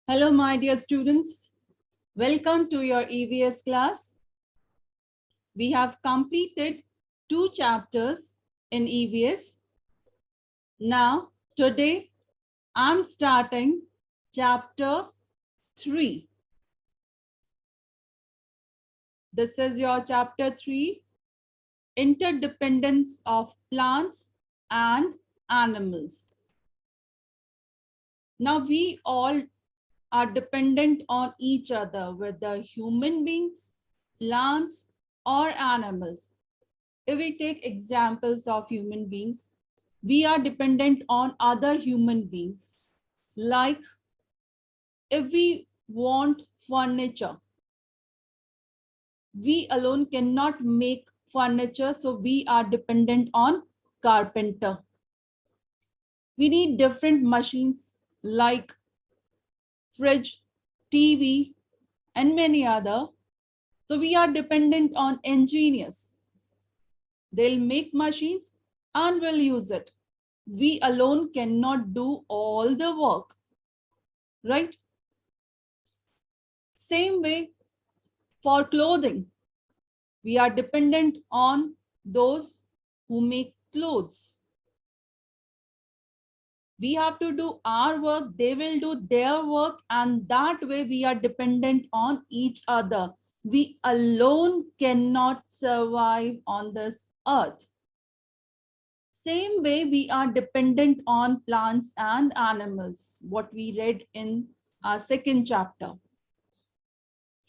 Hello, my dear students. Welcome to your EVS class. We have completed 2 chapters in EVS. Now, today, I'm starting chapter 3. This is your chapter 3, Interdependence of Plants and Animals. Now, we all are dependent on each other, whether human beings, plants, or animals. If we take examples of human beings, we are dependent on other human beings. Like if we want furniture, we alone cannot make furniture, so we are dependent on carpenter. We need different machines like fridge, TV, and many other. So we are dependent on engineers. They'll make machines and we'll use it. We alone cannot do all the work, right? Same way for clothing, we are dependent on those who make clothes. We have to do our work, they will do their work, and that way we are dependent on each other. We alone cannot survive on this earth. Same way we are dependent on plants and animals, what we read in our second chapter.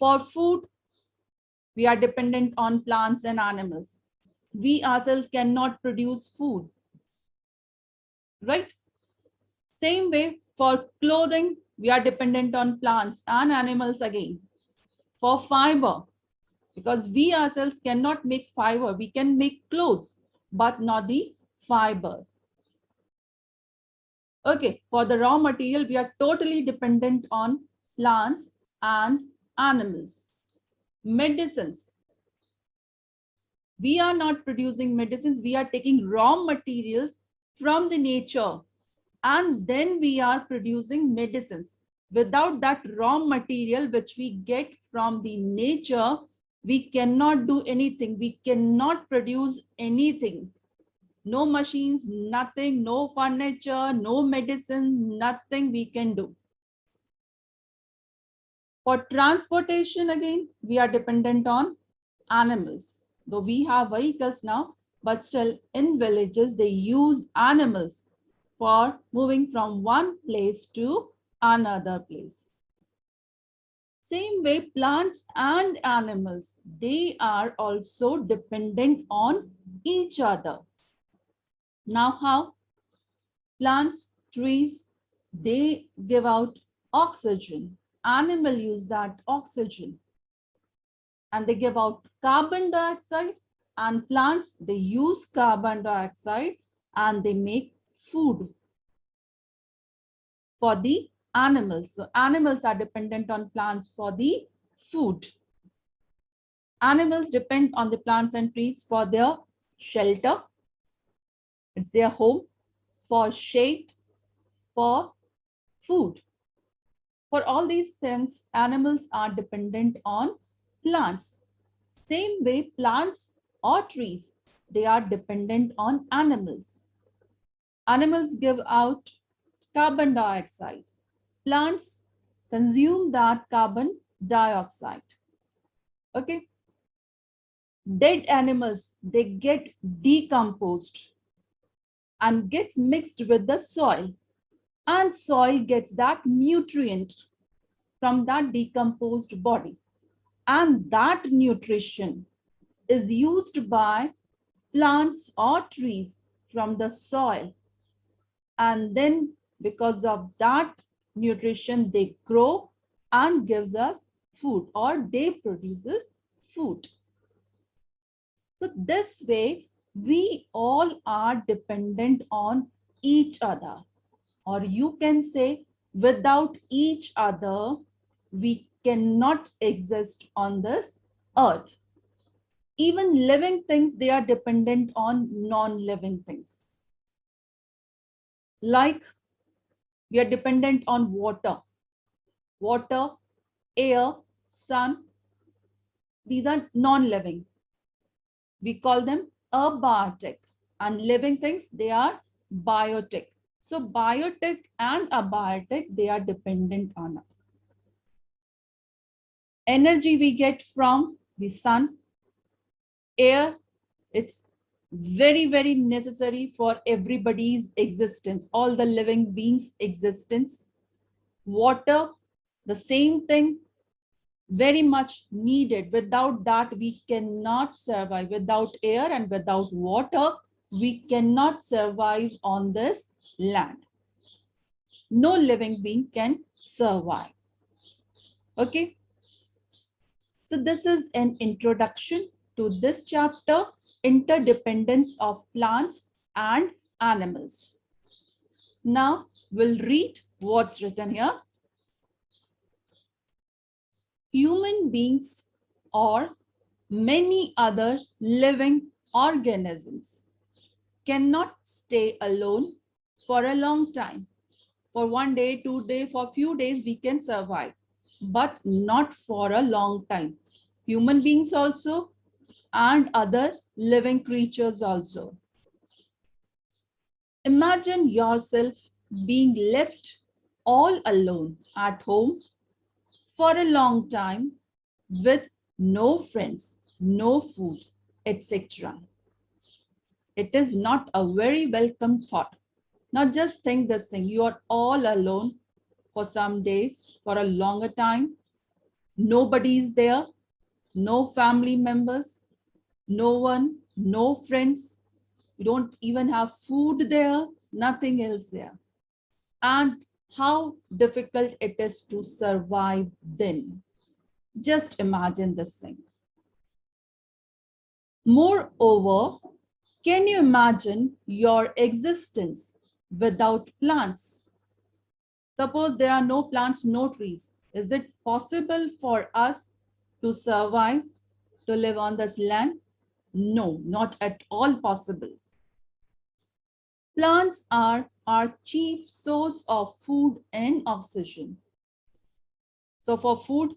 For food, we are dependent on plants and animals. We ourselves cannot produce food, right? Same way for clothing, we are dependent on plants and animals again. For fiber, because we ourselves cannot make fiber, we can make clothes, but not the fibers. Okay, for the raw material, we are totally dependent on plants and animals. Medicines. We are not producing medicines, we are taking raw materials from the nature and then we are producing medicines. Without that raw material which we get from the nature, we cannot do anything. We cannot produce anything. No machines, nothing, no furniture, no medicine, nothing we can do. For transportation, again, we are dependent on animals. Though we have vehicles now, but still in villages, they use animals for moving from one place to another place. Same way, plants and animals, they are also dependent on each other. Now, how? Plants, trees, they give out oxygen. Animal use that oxygen and they give out carbon dioxide, and plants, they use carbon dioxide and they make food for the animals. So animals are dependent on plants for the food. Animals depend on the plants and trees for their shelter. It's their home, for shade, for food. For all these things, animals are dependent on plants. Same way, plants or trees, they are dependent on animals. Animals give out carbon dioxide. Plants consume that carbon dioxide. Okay. Dead animals, they get decomposed and gets mixed with the soil, and soil gets that nutrient from that decomposed body, and that nutrition is used by plants or trees from the soil, and then because of that nutrition they grow and gives us food, or they produces food. So this way we all are dependent on each other, or you can say without each other we cannot exist on this earth. Even living things, they are dependent on non-living things. Like we are dependent on water. water, air, sun. These are non-living. We call them abiotic. And living things, they are biotic. So biotic and abiotic, they are dependent on us. Energy we get from the sun, air, it's very, very necessary for everybody's existence, all the living beings' existence. Water, the same thing, very much needed. Without that, we cannot survive. Without air and without water, we cannot survive on this land. No living being can survive. Okay. So this is an introduction to this chapter, interdependence of plants and animals. Now we'll read what's written here. Human beings or many other living organisms cannot stay alone for a long time. For 1 day, 2 days, for a few days, we can survive, but not for a long time. Human beings also and other living creatures also. Imagine yourself being left all alone at home for a long time with no friends, no food, etc. It is not a very welcome thought. Now just think this thing, you are all alone for some days, for a longer time. Nobody is there, no family members, no one, no friends. You don't even have food there, nothing else there. And how difficult it is to survive then. Just imagine this thing. Moreover, can you imagine your existence without plants? Suppose there are no plants, no trees. Is it possible for us to survive, to live on this land? No, not at all possible. Plants are our chief source of food and oxygen. So for food,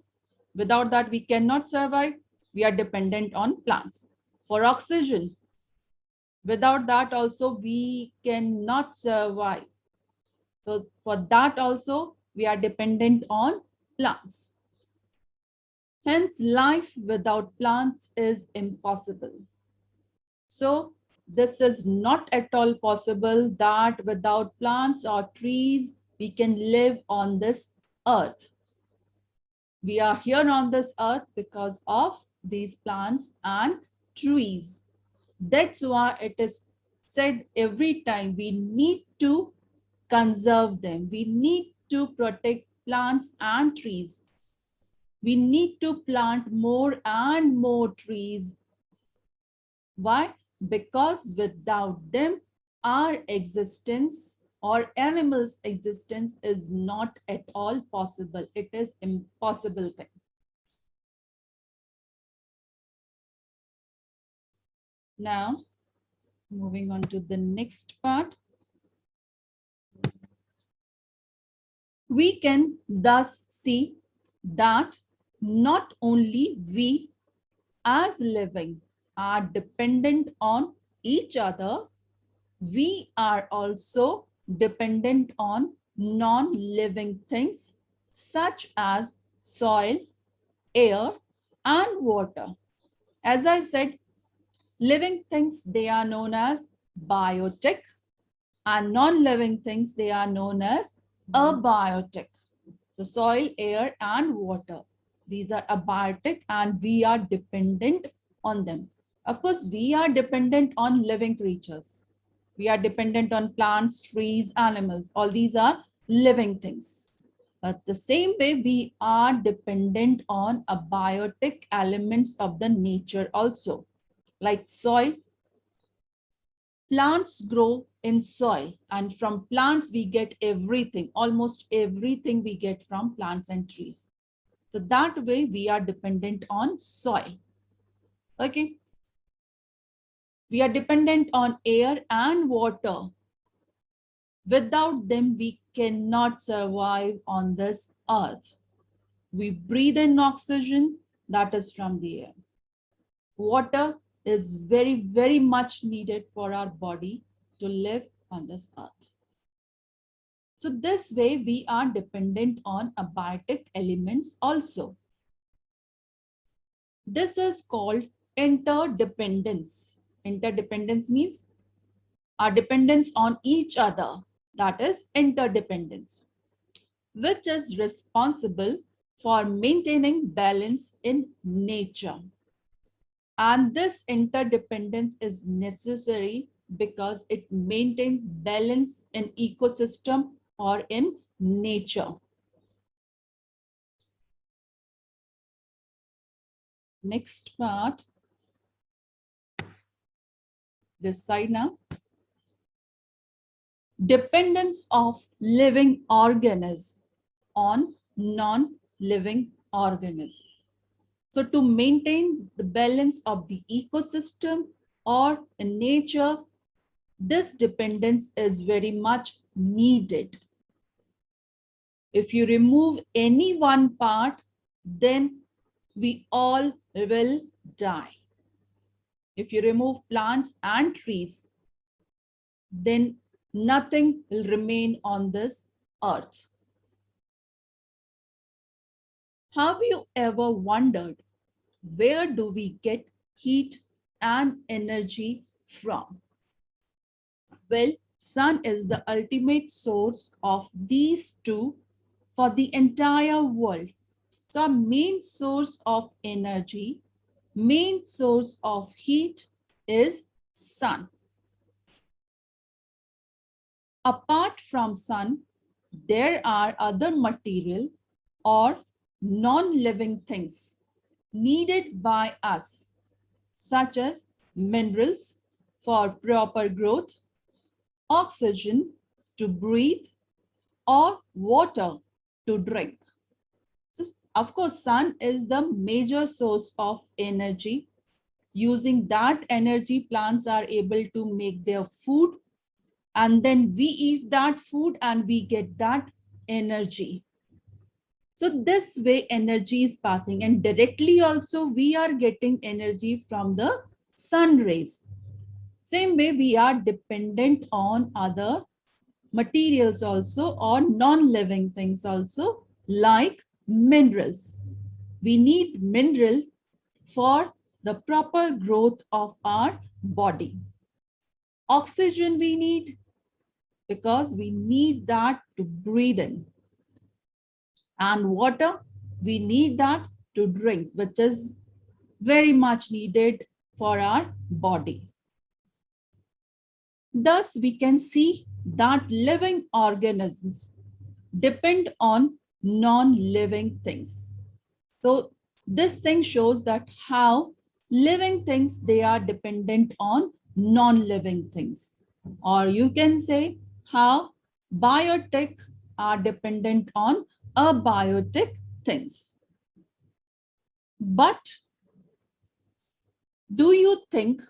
without that we cannot survive. We are dependent on plants. For oxygen, without that also we cannot survive. So for that also we are dependent on plants. Hence, life without plants is impossible. So this is not at all possible that without plants or trees, we can live on this earth. We are here on this earth because of these plants and trees. That's why it is said every time we need to conserve them. We need to protect plants and trees. We need to plant more and more trees. Why? Because without them, our existence or animals' existence is not at all possible. It is impossible thing. Now, moving on to the next part. We can thus see that not only we as living are dependent on each other, we are also dependent on non-living things such as soil, air, and water. As I said, living things, they are known as biotic, and non-living things, they are known as abiotic. The soil, air, and water. These are abiotic and we are dependent on them. Of course, we are dependent on living creatures. We are dependent on plants, trees, animals. All these are living things. But the same way, we are dependent on abiotic elements of the nature also, like soil. Plants grow in soil, and from plants we get everything, almost everything we get from plants and trees. So that way we are dependent on soil. Okay. We are dependent on air and water. Without them, we cannot survive on this earth. We breathe in oxygen that is from the air. Water is very, very much needed for our body to live on this earth. So this way we are dependent on abiotic elements also. This is called interdependence. Interdependence means our dependence on each other. That is interdependence, which is responsible for maintaining balance in nature. And this interdependence is necessary because it maintains balance in ecosystem or in nature. Next part, this side now. Dependence of living organisms on non-living organisms. So to maintain the balance of the ecosystem or in nature, this dependence is very much needed. If you remove any one part, then we all will die. If you remove plants and trees, then nothing will remain on this earth. Have you ever wondered where do we get heat and energy from? Well, sun is the ultimate source of these two for the entire world. So our main source of energy, main source of heat is sun. Apart from sun, there are other material or non-living things needed by us, such as minerals for proper growth, oxygen to breathe, or water to drink. So, of course, sun is the major source of energy. Using that energy, plants are able to make their food, and then we eat that food and we get that energy. So this way energy is passing, and directly also we are getting energy from the sun rays. Same way we are dependent on other materials also or non-living things also, like minerals. We need minerals for the proper growth of our body. Oxygen we need because we need that to breathe in. And water, we need that to drink, which is very much needed for our body. Thus, we can see that living organisms depend on non-living things. So this thing shows that how living things, they are dependent on non-living things. Or you can say how biotic are dependent on abiotic things. But do you think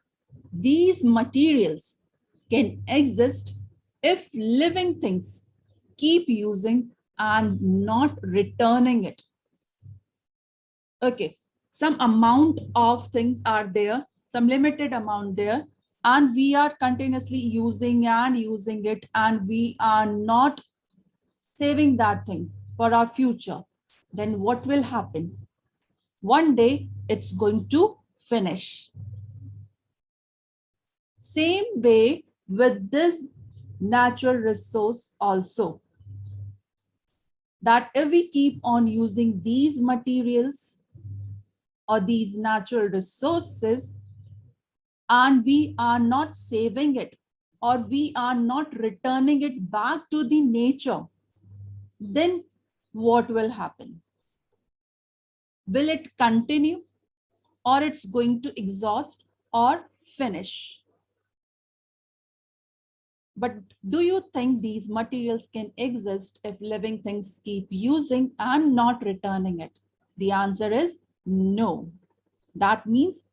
these materials can exist if living things keep using and not returning it? Okay, some amount of things are there, some limited amount there, and we are continuously using and using it, and we are not saving that thing for our future. Then what will happen? One day it's going to finish. Same way with this natural resource also, that if we keep on using these materials or these natural resources and we are not saving it or we are not returning it back to the nature, then what will happen? Will it continue or it's going to exhaust or finish? But do you think these materials can exist if living things keep using and not returning it? The answer is no. That means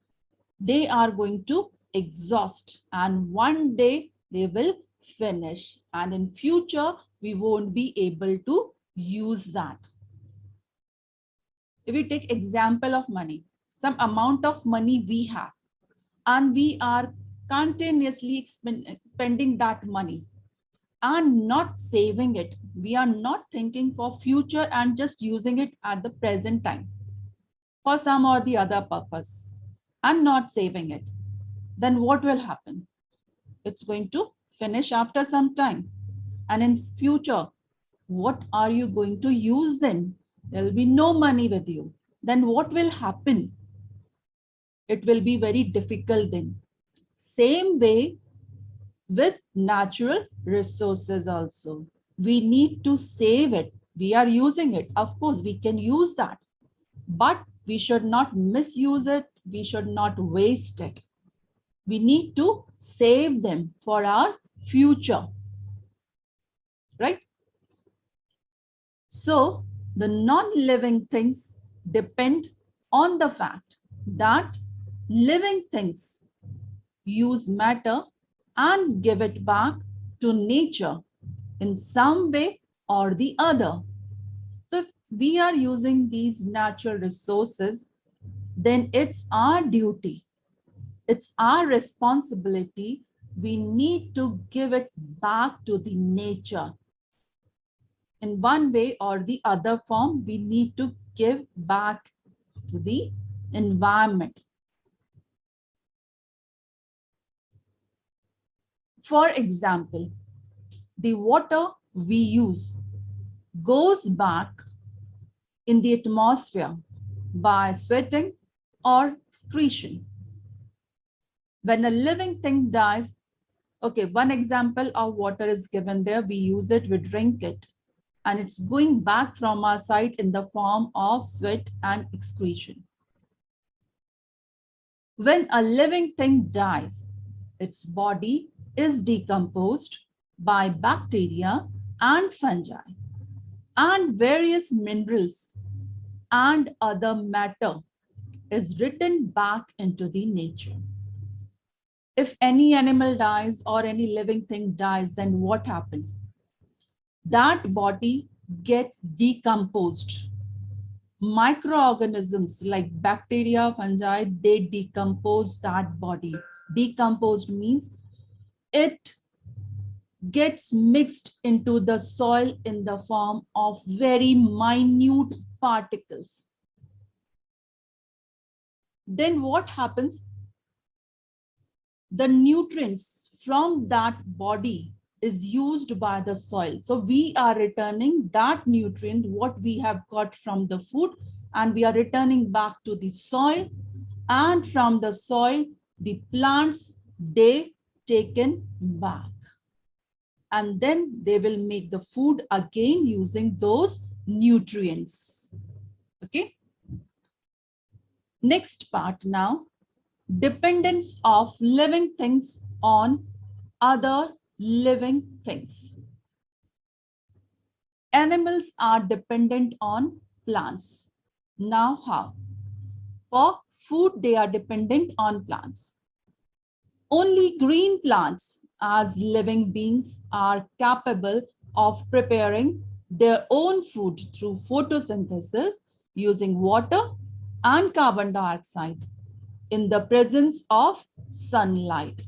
they are going to exhaust and one day they will finish, and in future we won't be able to use that. If we take example of money, some amount of money we have, and we are continuously spending that money and not saving it. We are not thinking for future and just using it at the present time for some or the other purpose and not saving it. Then what will happen? It's going to finish after some time. And in future, what are you going to use then? There will be no money with you. Then what will happen? It will be very difficult then. Same way with natural resources also. We need to save it. We are using it. Of course, we can use that, but we should not misuse it. We should not waste it. We need to save them for our future, right? So the non-living things depend on the fact that living things use matter and give it back to nature in some way or the other. So if we are using these natural resources, then it's our duty, it's our responsibility. We need to give it back to the nature. In one way or the other form, we need to give back to the environment. For example, the water we use goes back in the atmosphere by sweating or excretion. When a living thing dies, okay, one example of water is given there. We use it, we drink it, and it's going back from our side in the form of sweat and excretion. When a living thing dies, its body is decomposed by bacteria and fungi and various minerals and other matter is written back into the nature. If any animal dies or any living thing dies, then what happened? That body gets decomposed. Microorganisms like bacteria, fungi, they decompose that body. Decomposed means it gets mixed into the soil in the form of very minute particles. Then what happens? The nutrients from that body is used by the soil. So we are returning that nutrient, what we have got from the food, and we are returning back to the soil. And from the soil, the plants, they taken back. And then they will make the food again using those nutrients. Okay. Next part now, dependence of living things on other living things. Animals are dependent on plants. Now how? For food, they are dependent on plants. Only green plants as living beings are capable of preparing their own food through photosynthesis using water and carbon dioxide in the presence of sunlight.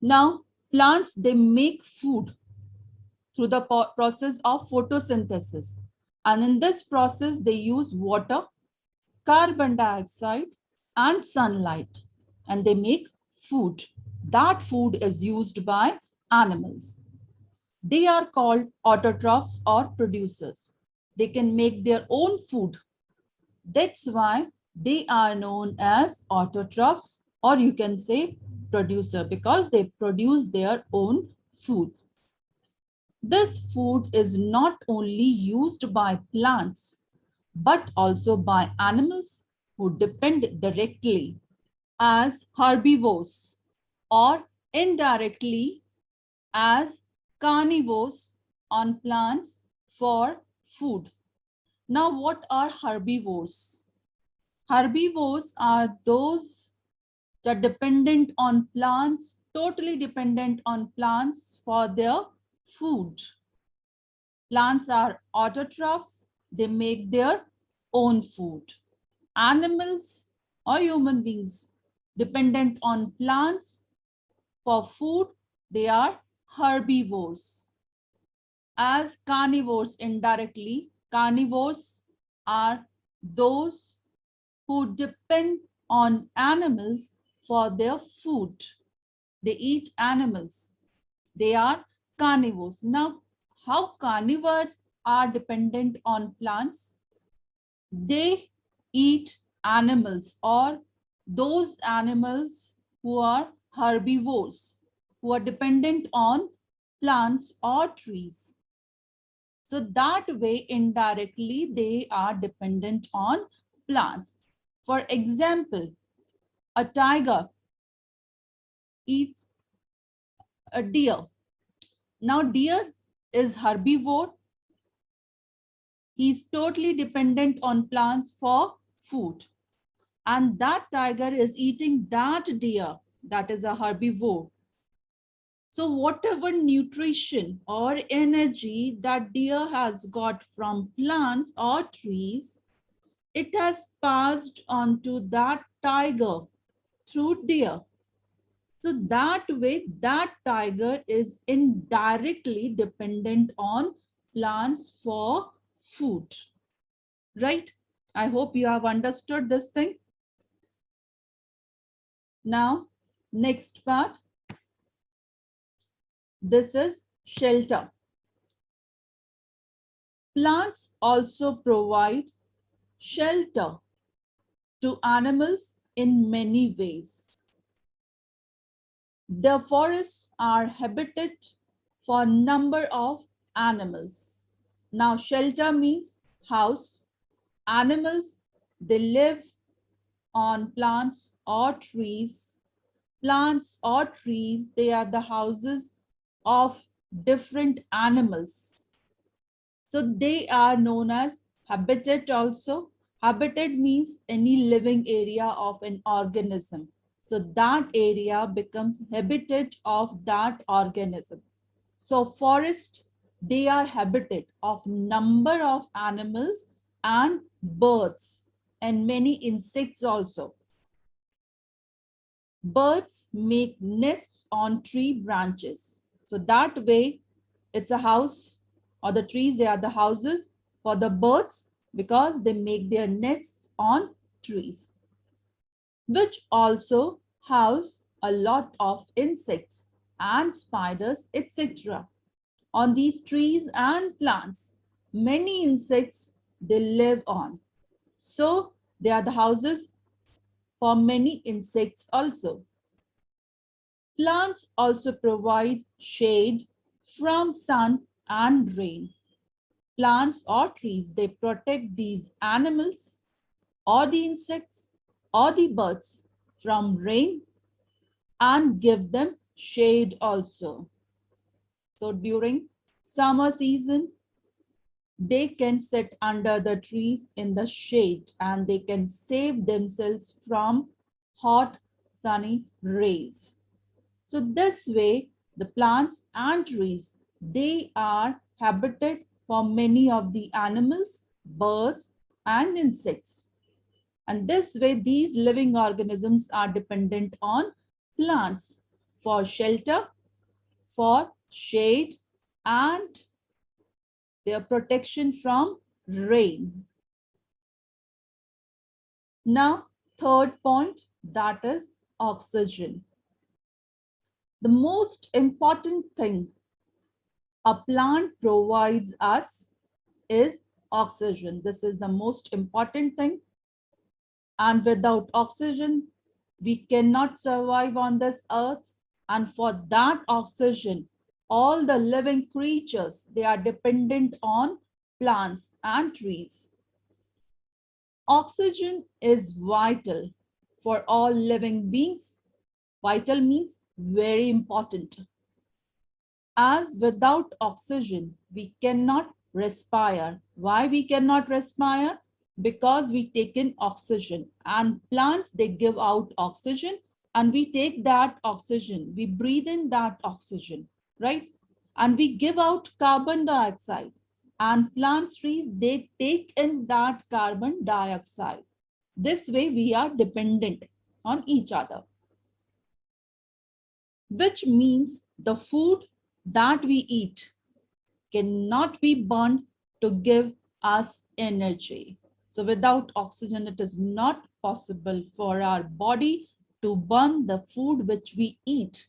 Now, plants, they make food through the process of photosynthesis. And in this process, they use water, carbon dioxide, and sunlight. And they make food. That food is used by animals. They are called autotrophs or producers. They can make their own food. That's why they are known as autotrophs, or you can say producer, because they produce their own food. This food is not only used by plants, but also by animals who depend directly as herbivores or indirectly as carnivores on plants for food. Now, what are herbivores? Herbivores are those that are dependent on plants, totally dependent on plants for their food. Plants are autotrophs. They make their own food. Animals or human beings dependent on plants for food, they are herbivores. As carnivores indirectly, carnivores are those who depend on animals for their food. They eat animals. They are carnivores. Now, how carnivores are dependent on plants? They eat animals or those animals who are herbivores, who are dependent on plants or trees. So that way, indirectly, they are dependent on plants. For example, a tiger eats a deer. Now, deer is herbivore. He's totally dependent on plants for food. And that tiger is eating that deer, that is a herbivore. So whatever nutrition or energy that deer has got from plants or trees, it has passed on to that tiger through deer. So that way, that tiger is indirectly dependent on plants for food, right? I hope you have understood this thing. Now, next part. This is shelter. Plants also provide shelter to animals in many ways. The forests are habitat for a number of animals. Now, shelter means house. Animals, they live on plants or trees. Plants or trees, they are the houses of different animals. So they are known as habitat also. Habitat means any living area of an organism. So that area becomes habitat of that organism. So forest, they are habitat of number of animals and birds and many insects also. Birds make nests on tree branches. So that way it's a house, or the trees, they are the houses for the birds because they make their nests on trees, which also house a lot of insects and spiders, etc. On these trees and plants, many insects they live on. So they are the houses for many insects also. Plants also provide shade from sun and rain. Plants or trees, they protect these animals or the insects or the birds from rain and give them shade also. So during summer season, they can sit under the trees in the shade and they can save themselves from hot sunny rays. So this way, the plants and trees, they are habitat for many of the animals, birds, and insects. And this way, these living organisms are dependent on plants for shelter, for shade, and their protection from rain. Now, third point, that is oxygen. The most important thing a plant provides us is oxygen. This is the most important thing. And without oxygen, we cannot survive on this earth. And for that oxygen, all the living creatures, they are dependent on plants and trees. Oxygen is vital for all living beings. Vital means very important. As without oxygen, we cannot respire. Why we cannot respire? Because we take in oxygen and plants, they give out oxygen and we take that oxygen. We breathe in that oxygen, right? And we give out carbon dioxide. and plant trees, they take in that carbon dioxide. This way we are dependent on each other, which means the food that we eat cannot be burned to give us energy. So without oxygen, it is not possible for our body to burn the food which we eat,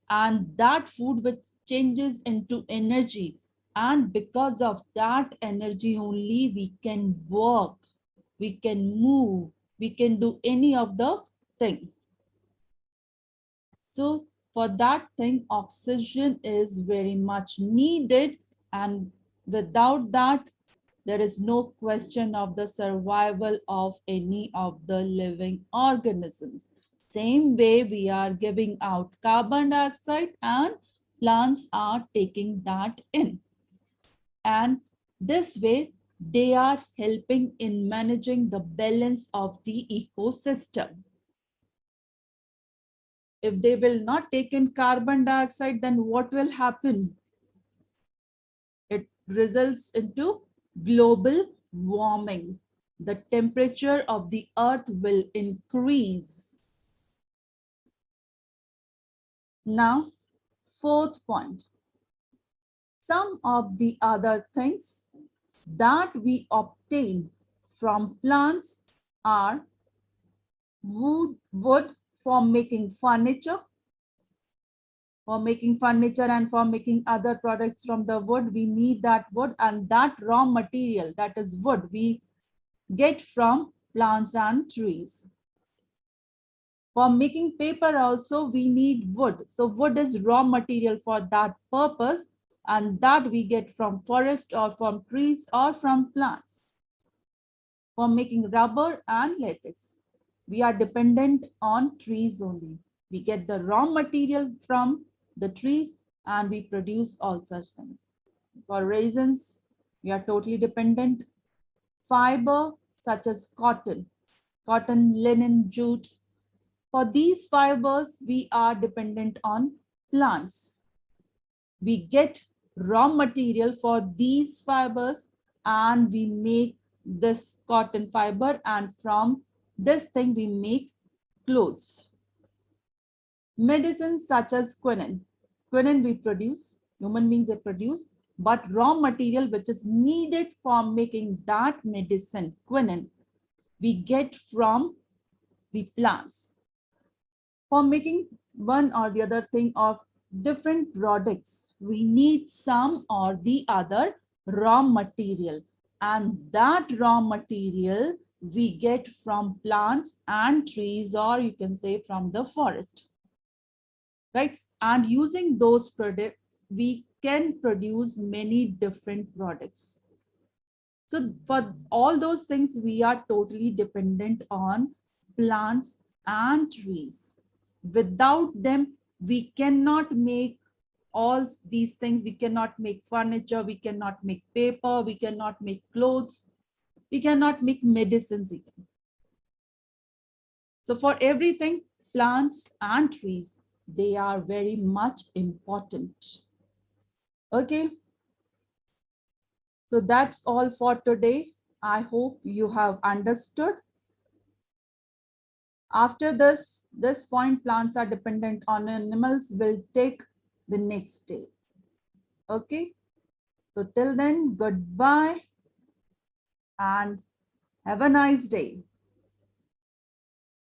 and that food which changes into energy. And because of that energy only, we can work, we can move, we can do any of the thing. So for that thing, oxygen is very much needed, and without that, there is no question of the survival of any of the living organisms. Same way we are giving out carbon dioxide and plants are taking that in. And this way, they are helping in managing the balance of the ecosystem. If they will not take in carbon dioxide, then what will happen? It results into global warming. The temperature of the earth will increase. Now, fourth point. Some of the other things that we obtain from plants are wood for making furniture. For making furniture and for making other products from the wood, we need that wood, and that raw material, that is wood, we get from plants and trees. For making paper also, we need wood. So wood is raw material for that purpose, and that we get from forest or from trees or from plants. For making rubber and latex, we are dependent on trees only. We get the raw material from the trees and we produce all such things. For resins, we are totally dependent. Fiber such as cotton, linen, jute. For these fibers, we are dependent on plants. We get raw material for these fibers and we make this cotton fiber, and from this thing we make clothes. Medicines such as quinine. Quinine we produce, human beings they produce, but raw material which is needed for making that medicine, quinine, we get from the plants. For making one or the other thing of different products, we need some or the other raw material, and that raw material we get from plants and trees, or you can say from the forest, right? And using those products, we can produce many different products. So for all those things, we are totally dependent on plants and trees. Without them, we cannot make all these things. We cannot make furniture, we cannot make paper, we cannot make clothes, we cannot make medicines even. So for everything, plants and trees, they are very much important. Okay. So that's all for today. I hope you have understood. After this point, plants are dependent on animals, will take the next day. Okay. So till then, goodbye and have a nice day.